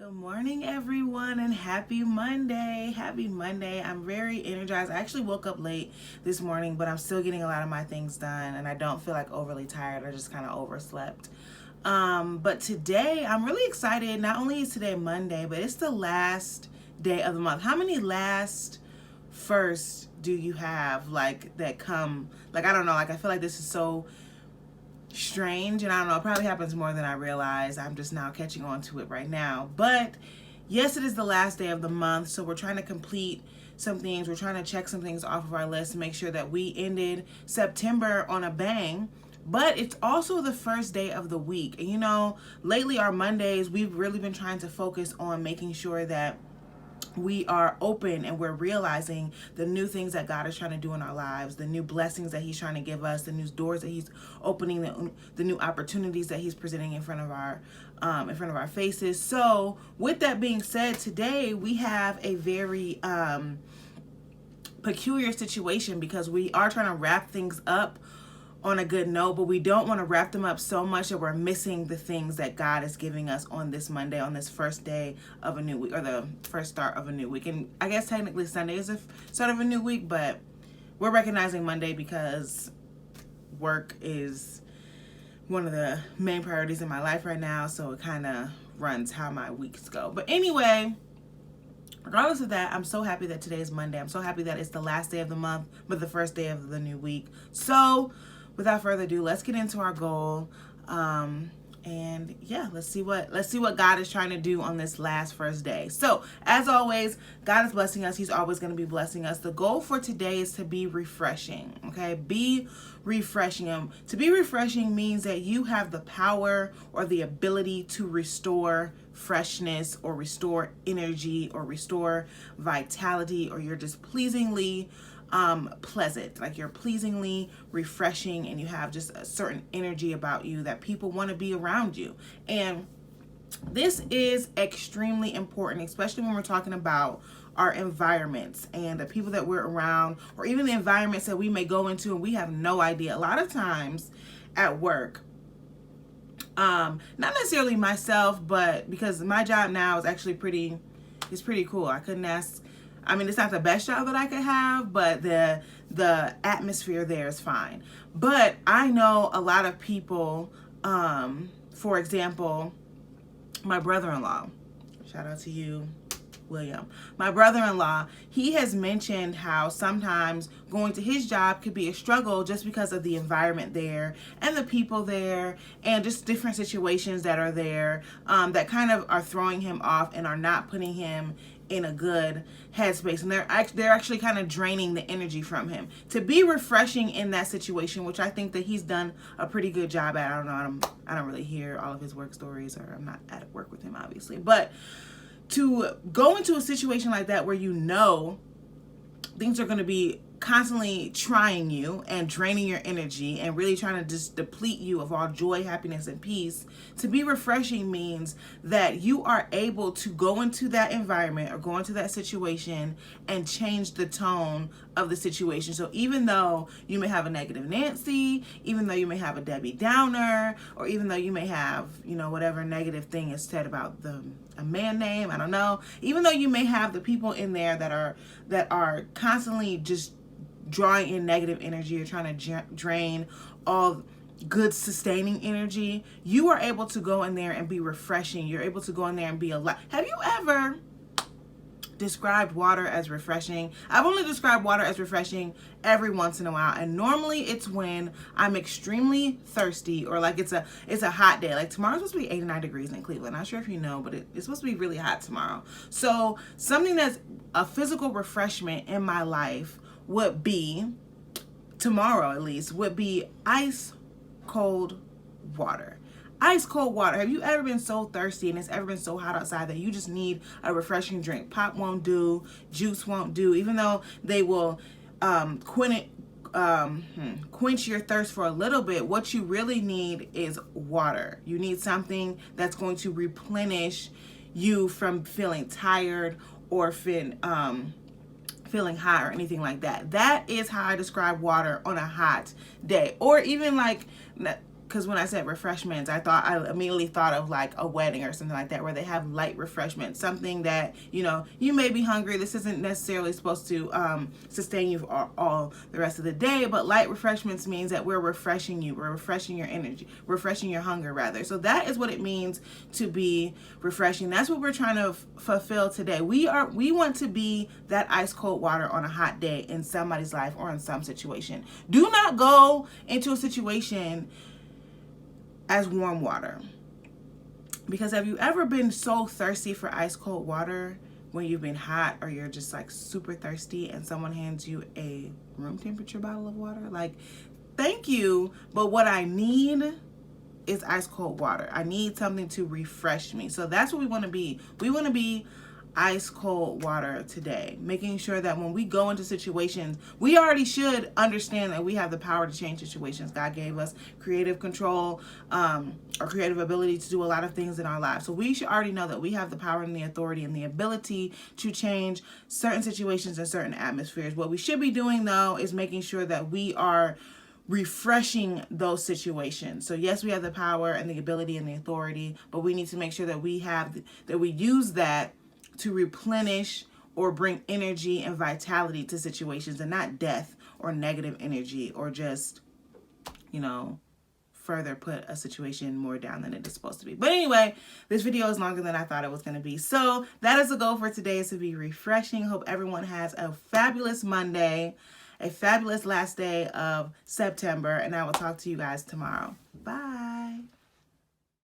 Good morning, everyone, and happy Monday. Happy Monday. I'm very energized. I actually woke up late this morning, but I'm still getting a lot of my things done, and I don't feel like overly tired. I just kind of overslept. But today, I'm really excited. Not only is today Monday, but it's the last day of the month. How many last first do you have, like, that come? Like, I don't know. Like, I feel like this is so strange, and I don't know, it probably happens more than I realize. I'm just now catching on to it right now. But yes, it is the last day of the month, so we're trying to complete some things. We're trying to check some things off of our list to make sure that we ended September on a bang. But it's also the first day of the week. And you know, lately our Mondays, we've really been trying to focus on making sure that we are open and we're realizing the new things that God is trying to do in our lives, the new blessings that He's trying to give us, the new doors that He's opening, the new opportunities that He's presenting in front of our faces. So, with that being said, today we have a very peculiar situation because we are trying to wrap things up on a good note, but we don't want to wrap them up so much that we're missing the things that God is giving us on this Monday, on this first day of a new week, or the first start of a new week. And I guess technically Sunday is the start of a new week, but we're recognizing Monday because work is one of the main priorities in my life right now, so it kind of runs how my weeks go. But anyway, regardless of that, I'm so happy that today is Monday. I'm so happy that it's the last day of the month, but the first day of the new week. So without further ado, let's get into our goal. And yeah, let's see what God is trying to do on this first day. So, as always, God is blessing us. He's always going to be blessing us. The goal for today is to be refreshing. Okay? Be refreshing. To be refreshing means that you have the power or the ability to restore freshness or restore energy or restore vitality, or you're just pleasingly pleasant, like you're pleasingly refreshing and you have just a certain energy about you that people want to be around you. And this is extremely important, especially when we're talking about our environments and the people that we're around, or even the environments that we may go into and we have no idea. A lot of times at work, not necessarily myself, but because my job now is actually pretty cool. I couldn't ask. I mean, it's not the best job that I could have, but the atmosphere there is fine. But I know a lot of people, for example, my brother-in-law, shout out to you, William. My brother-in-law, he has mentioned how sometimes going to his job could be a struggle just because of the environment there and the people there and just different situations that are there that kind of are throwing him off and are not putting him in a good headspace, and they're actually kind of draining the energy from him. To be refreshing in that situation, which I think that he's done a pretty good job at. I don't know, I don't really hear all of his work stories, or I'm not at work with him obviously, but to go into a situation like that where you know things are going to be constantly trying you and draining your energy and really trying to just deplete you of all joy, happiness, and peace, to be refreshing means that you are able to go into that environment or go into that situation and change the tone of the situation. So even though you may have a negative Nancy, even though you may have a Debbie Downer, or even though you may have, you know, whatever negative thing is said about a man name, I don't know, even though you may have the people in there that are constantly just drawing in negative energy or trying to drain all good sustaining energy, you are able to go in there and be refreshing. You're able to go in there and be alive. Have you ever described water as refreshing? I've only described water as refreshing every once in a while, and normally it's when I'm extremely thirsty, or like it's a hot day. Like tomorrow's supposed to be 89 degrees in Cleveland. Not sure if you know, but it's supposed to be really hot tomorrow. So something that's a physical refreshment in my life would be, tomorrow at least, would be ice cold water. Ice cold water. Have you ever been so thirsty and it's ever been so hot outside that you just need a refreshing drink? Pop won't do, juice won't do, even though they will quench your thirst for a little bit. What you really need is water. You need something that's going to replenish you from feeling tired or feeling hot or anything like that. That is how I describe water on a hot day. Or even like, because when I said refreshments, I immediately thought of like a wedding or something like that, where they have light refreshments, something that, you know, you may be hungry. This isn't necessarily supposed to sustain you for all the rest of the day, but light refreshments means that we're refreshing you. We're refreshing your energy, refreshing your hunger rather. So that is what it means to be refreshing. That's what we're trying to fulfill today. We want to be that ice cold water on a hot day in somebody's life or in some situation. Do not go into a situation as warm water. Because have you ever been so thirsty for ice cold water when you've been hot, or you're just like super thirsty and someone hands you a room temperature bottle of water? Like, thank you, but what I need is ice cold water. I need something to refresh me. So that's what we want to be. We want to be ice cold water today, making sure that when we go into situations, we already should understand that we have the power to change situations. God gave us creative control, or creative ability to do a lot of things in our lives. So we should already know that we have the power and the authority and the ability to change certain situations and certain atmospheres. What we should be doing though is making sure that we are refreshing those situations. So yes, we have the power and the ability and the authority, but we need to make sure that we use that to replenish or bring energy and vitality to situations, and not death or negative energy, or just, you know, further put a situation more down than it is supposed to be. But anyway, this video is longer than I thought it was going to be. So that is the goal for today, is to be refreshing. Hope everyone has a fabulous Monday, a fabulous last day of September, and I will talk to you guys tomorrow. Bye.